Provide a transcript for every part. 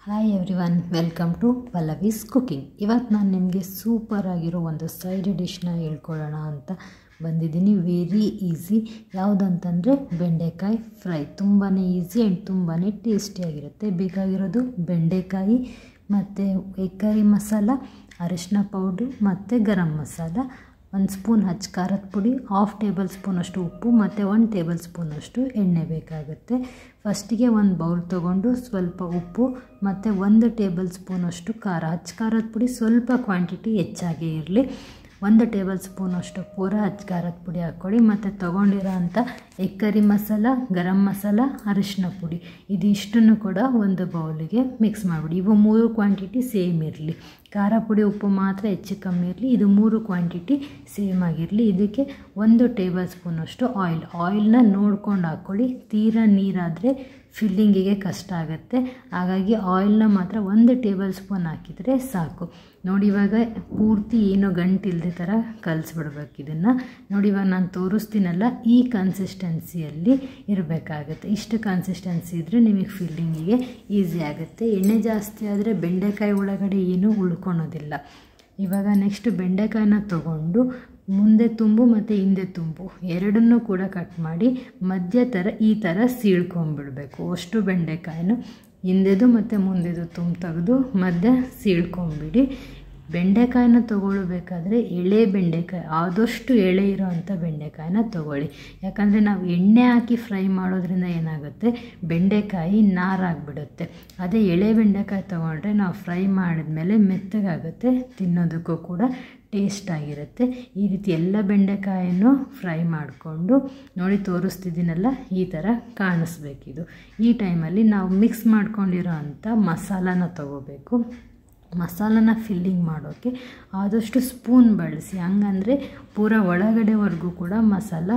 Hi everyone, welcome to Pallavi's cooking. ಇವತ್ತು ನಾನು ನಿಮಗೆ ಸೂಪರ್ ಆಗಿರೋ ಒಂದು ಸೈಡ್ ಡಿಶ್ನ ಹೇಳ್ಕೊಳ್ಳೋಣ ಅಂತ ಬಂದಿದ್ದೀನಿ. Very easy. ಯಾವುದಂತಂದರೆ ಬೆಂಡೆಕಾಯಿ ಫ್ರೈ. ತುಂಬಾ ಈಸಿ ಆ್ಯಂಡ್ ತುಂಬಾ ಟೇಸ್ಟಿಯಾಗಿರುತ್ತೆ. ಬೇಕಾಗಿರೋದು ಬೆಂಡೆಕಾಯಿ ಮತ್ತು ಎಗ್ ಕರಿ ಮಸಾಲ, ಅರಿಶಿನ ಪೌಡ್ರು ಮತ್ತು ಗರಂ ಮಸಾಲ, 1 ಸ್ಪೂನ್ ಹಚ್ಚ ಖಾರದ ಪುಡಿ, 1/2 ಟೇಬಲ್ ಸ್ಪೂನಷ್ಟು ಉಪ್ಪು ಮತ್ತು 1 ಟೇಬಲ್ ಸ್ಪೂನಷ್ಟು ಎಣ್ಣೆ ಬೇಕಾಗುತ್ತೆ. ಫಸ್ಟಿಗೆ ಒಂದು ಬೌಲ್ ತೊಗೊಂಡು ಸ್ವಲ್ಪ ಉಪ್ಪು ಮತ್ತು 1 ಟೇಬಲ್ ಸ್ಪೂನಷ್ಟು ಖಾರ, ಹಚ್ಚ ಖಾರದ ಪುಡಿ ಸ್ವಲ್ಪ ಕ್ವಾಂಟಿಟಿ ಹೆಚ್ಚಾಗೇ ಇರಲಿ. 1 ಟೇಬಲ್ ಸ್ಪೂನಷ್ಟು ಪೂರ ಹಚ್ಚ ಖಾರದ ಪುಡಿ ಹಾಕ್ಕೊಳ್ಳಿ. ಮತ್ತು ತೊಗೊಂಡಿರೋ ಅಂಥ ಎಗ್ ಕರಿ ಮಸಾಲ, ಗರಂ ಮಸಾಲ, ಅರಿಶಿನ ಪುಡಿ ಇದಿಷ್ಟನ್ನು ಕೂಡ ಒಂದು ಬೌಲಿಗೆ ಮಿಕ್ಸ್ ಮಾಡಿಬಿಡಿ. ಇವು 3 ಕ್ವಾಂಟಿಟಿ ಸೇಮ್ ಇರಲಿ. ಖಾರ ಪುಡಿ ಉಪ್ಪು ಮಾತ್ರ ಹೆಚ್ಚು ಕಮ್ಮಿ ಇರಲಿ. ಇದು 3 ಕ್ವಾಂಟಿಟಿ ಸೇಮ್ ಆಗಿರಲಿ. ಇದಕ್ಕೆ 1 ಟೇಬಲ್ ಸ್ಪೂನಷ್ಟು ಆಯಿಲ್ನ ನೋಡ್ಕೊಂಡು ಹಾಕ್ಕೊಳ್ಳಿ. ತೀರಾ ನೀರಾದರೆ ಫಿಲ್ಲಿಂಗಿಗೆ ಕಷ್ಟ ಆಗುತ್ತೆ. ಹಾಗಾಗಿ ಆಯಿಲ್ನ ಮಾತ್ರ 1 ಟೇಬಲ್ ಸ್ಪೂನ್ ಹಾಕಿದರೆ ಸಾಕು. ನೋಡಿ, ಇವಾಗ ಪೂರ್ತಿ ಏನೋ ಗಂಟಿಲ್ಲದೆ ಥರ ಕಲಿಸ್ಬಿಡ್ಬೇಕು ಇದನ್ನು. ನೋಡಿ, ಇವಾಗ ನಾನು ತೋರಿಸ್ತೀನಲ್ಲ, ಈ ಕನ್ಸಿಸ್ಟೆನ್ಸಿಯಲ್ಲಿ ಇರಬೇಕಾಗುತ್ತೆ. ಇಷ್ಟು ಕನ್ಸಿಸ್ಟೆನ್ಸಿ ಇದ್ದರೆ ನಿಮಗೆ ಫಿಲ್ಲಿಂಗಿಗೆ ಈಸಿ ಆಗುತ್ತೆ. ಎಣ್ಣೆ ಜಾಸ್ತಿ ಆದರೆ ಬೆಂಡೆಕಾಯಿ ಒಳಗಡೆ ಏನೂ ಉಳ್ಕೊಳೋದಿಲ್ಲ. ಇವಾಗ ನೆಕ್ಸ್ಟ್ ಬೆಂಡೆಕಾಯಿನ ತೊಗೊಂಡು ಮುಂದೆ ತುಂಬು ಮತ್ತು ಹಿಂದೆ ತುಂಬು ಎರಡನ್ನೂ ಕೂಡ ಕಟ್ ಮಾಡಿ ಮಧ್ಯ ಥರ ಈ ಥರ ಸೀಳ್ಕೊಂಬಿಡಬೇಕು. ಅಷ್ಟು ಬೆಂಡೆಕಾಯಿನೂ ಹಿಂದೆದು ಮತ್ತು ಮುಂದೆದು ತೆಗೆದು ಮಧ್ಯ ಸೀಳ್ಕೊಂಬಿಡಿ. ಬೆಂಡೆಕಾಯಿನ ತೊಗೊಳ್ಬೇಕಾದ್ರೆ ಎಳೆ ಬೆಂಡೆಕಾಯಿ, ಆದಷ್ಟು ಎಳೆ ಇರೋ ಅಂಥ ಬೆಂಡೆಕಾಯಿನ ತೊಗೊಳ್ಳಿ. ಯಾಕಂದರೆ ನಾವು ಎಣ್ಣೆ ಹಾಕಿ ಫ್ರೈ ಮಾಡೋದ್ರಿಂದ ಏನಾಗುತ್ತೆ, ಬೆಂಡೆಕಾಯಿ ನಾರಾಗಿಬಿಡುತ್ತೆ. ಅದೇ ಎಳೆ ಬೆಂಡೆಕಾಯಿ ತೊಗೊಂಡ್ರೆ ನಾವು ಫ್ರೈ ಮಾಡಿದ್ಮೇಲೆ ಮೆತ್ತಗಾಗುತ್ತೆ, ತಿನ್ನೋದಕ್ಕೂ ಕೂಡ ಟೇಸ್ಟ್ ಆಗಿರುತ್ತೆ. ಈ ರೀತಿ ಎಲ್ಲ ಬೆಂಡೆಕಾಯನ್ನು ಫ್ರೈ ಮಾಡಿಕೊಂಡು ನೋಡಿ ತೋರಿಸ್ತಿದ್ದೀನಲ್ಲ, ಈ ಥರ ಕಾಣಿಸ್ಬೇಕಿದು. ಈ ಟೈಮಲ್ಲಿ ನಾವು ಮಿಕ್ಸ್ ಮಾಡ್ಕೊಂಡಿರೋ ಅಂಥ ಮಸಾಲಾನ ತೊಗೋಬೇಕು. ಮಸಾಲಾನ ಫಿಲ್ಲಿಂಗ್ ಮಾಡೋಕ್ಕೆ ಆದಷ್ಟು ಸ್ಪೂನ್ ಬಳಸಿ, ಹಂಗಂದರೆ ಪೂರ ಒಳಗಡೆವರೆಗೂ ಕೂಡ ಮಸಾಲ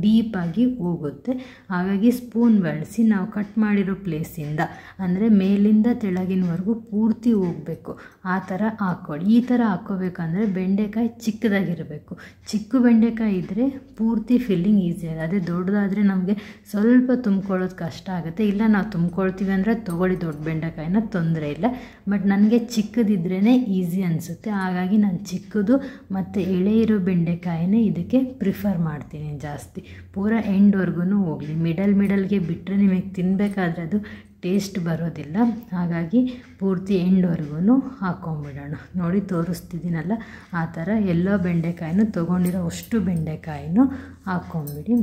ಡೀಪಾಗಿ ಹೋಗುತ್ತೆ. ಹಾಗಾಗಿ ಸ್ಪೂನ್ ಬಳಸಿ ನಾವು ಕಟ್ ಮಾಡಿರೋ ಪ್ಲೇಸಿಂದ, ಅಂದರೆ ಮೇಲಿಂದ ತೆಳಗಿನವರೆಗೂ ಪೂರ್ತಿ ಹೋಗಬೇಕು. ಆ ಥರ ಹಾಕ್ಕೊಳ್ಳಿ. ಈ ಥರ ಹಾಕ್ಕೋಬೇಕಂದ್ರೆ ಬೆಂಡೆಕಾಯಿ ಚಿಕ್ಕದಾಗಿರಬೇಕು. ಚಿಕ್ಕ ಬೆಂಡೆಕಾಯಿ ಇದ್ದರೆ ಪೂರ್ತಿ ಫಿಲ್ಲಿಂಗ್ ಈಸಿ ಆಗುತ್ತೆ. ಅದೇ ದೊಡ್ಡದಾದರೆ ನಮಗೆ ಸ್ವಲ್ಪ ತುಂಬ್ಕೊಳ್ಳೋದು ಕಷ್ಟ ಆಗುತ್ತೆ. ಇಲ್ಲ ನಾವು ತುಂಬ್ಕೊಳ್ತೀವಿ ಅಂದರೆ ತೊಗೊಳ್ಳಿ ದೊಡ್ಡ ಬೆಂಡೆಕಾಯಿನ, ತೊಂದರೆ ಇಲ್ಲ. ಬಟ್ ನನಗೆ ಚಿಕ್ಕದಿದ್ರೇ ಈಸಿ ಅನಿಸುತ್ತೆ. ಹಾಗಾಗಿ ನಾನು ಚಿಕ್ಕದು ಮತ್ತು ಎಳೆ ಇರೋ ಬೆಂಡೆಕಾಯಿನೇ ಇದಕ್ಕೆ ಪ್ರಿಫರ್ ಮಾಡ್ತೀನಿ ಜಾಸ್ತಿ. ಪೂರ ಎಂಡ್ವರೆಗೂ ಹೋಗಲಿ. ಮಿಡಲ್ಗೆ ಬಿಟ್ಟರೆ ನಿಮಗೆ ತಿನ್ನಬೇಕಾದ್ರೆ ಅದು ಟೇಸ್ಟ್ ಬರೋದಿಲ್ಲ. ಹಾಗಾಗಿ ಪೂರ್ತಿ ಎಂಡ್ವರೆಗೂ ಹಾಕ್ಕೊಂಬಿಡೋಣ. ನೋಡಿ ತೋರಿಸ್ತಿದ್ದೀನಲ್ಲ, ಆ ಥರ ಎಲ್ಲ ಬೆಂಡೆಕಾಯಿನೂ ತೊಗೊಂಡಿರೋ ಅಷ್ಟು ಬೆಂಡೆಕಾಯಿನೂ ಹಾಕ್ಕೊಂಬಿಡಿ.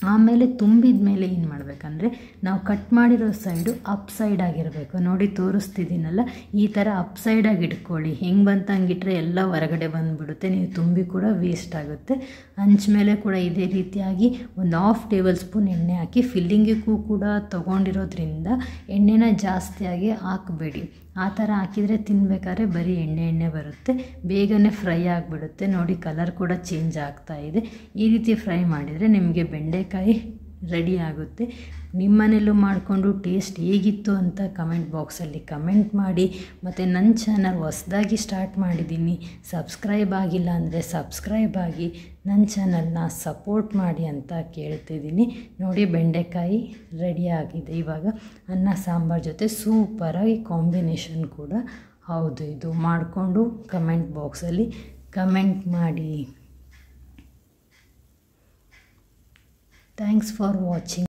ಆಮೇಲೆ ತುಂಬಿದ ಮೇಲೆ ಏನು ಮಾಡಬೇಕಂದ್ರೆ, ನಾವು ಕಟ್ ಮಾಡಿರೋ ಸೈಡು ಅಪ್ ಸೈಡ್ ಆಗಿರಬೇಕು. ನೋಡಿ ತೋರಿಸ್ತಿದ್ದೀನಲ್ಲ, ಈ ಥರ ಅಪ್ ಸೈಡಾಗಿ ಇಟ್ಕೊಳ್ಳಿ. ಹೆಂಗೆ ಬಂತು ಹಂಗಿಟ್ರೆ ಎಲ್ಲ ಹೊರಗಡೆ ಬಂದುಬಿಡುತ್ತೆ, ನೀವು ತುಂಬಿ ಕೂಡ ವೇಸ್ಟ್ ಆಗುತ್ತೆ. ಹಂಚ ಮೇಲೆ ಕೂಡ ಇದೇ ರೀತಿಯಾಗಿ 1/2 ಟೇಬಲ್ ಸ್ಪೂನ್ ಎಣ್ಣೆ ಹಾಕಿ, ಫಿಲ್ಲಿಂಗಿಗೂ ಕೂಡ ತೊಗೊಂಡಿರೋದ್ರಿಂದ ಎಣ್ಣೆನ ಜಾಸ್ತಿಯಾಗಿ ಹಾಕಬೇಡಿ. ಆ ಥರ ಹಾಕಿದರೆ ತಿನ್ನಬೇಕಾದ್ರೆ ಬರೀ ಎಣ್ಣೆ ಬರುತ್ತೆ, ಬೇಗನೆ ಫ್ರೈ ಆಗಿಬಿಡುತ್ತೆ. ನೋಡಿ ಕಲರ್ ಕೂಡ ಚೇಂಜ್ ಆಗ್ತಾಯಿದೆ. ಈ ರೀತಿ ಫ್ರೈ ಮಾಡಿದರೆ ನಿಮಗೆ ಬೆಂಡೆಕಾಯಿ ರೆಡಿ ಆಗುತ್ತೆ. ನಿಮ್ಮನೇಲೂ ಮಾಡಿಕೊಂಡು ಟೇಸ್ಟ್ ಹೇಗಿತ್ತು ಅಂತ ಕಮೆಂಟ್ ಬಾಕ್ಸಲ್ಲಿ ಕಮೆಂಟ್ ಮಾಡಿ. ಮತ್ತು ನನ್ನ ಚಾನಲ್ ಹೊಸದಾಗಿ ಸ್ಟಾರ್ಟ್ ಮಾಡಿದ್ದೀನಿ, ಸಬ್ಸ್ಕ್ರೈಬ್ ಆಗಿಲ್ಲ ಅಂದರೆ ಸಬ್ಸ್ಕ್ರೈಬ್ ಆಗಿ ನನ್ನ ಚಾನಲ್ನ ಸಪೋರ್ಟ್ ಮಾಡಿ ಅಂತ ಕೇಳ್ತಿದ್ದೀನಿ. ನೋಡಿ ಬೆಂಡೆಕಾಯಿ ರೆಡಿ ಆಗಿದೆ. ಇವಾಗ ಅನ್ನ ಸಾಂಬಾರು ಜೊತೆ ಸೂಪರಾಗಿ ಕಾಂಬಿನೇಷನ್ ಕೂಡ ಹೌದು. ಇದು ಮಾಡಿಕೊಂಡು ಕಮೆಂಟ್ ಬಾಕ್ಸಲ್ಲಿ ಕಮೆಂಟ್ ಮಾಡಿ. Thanks for watching.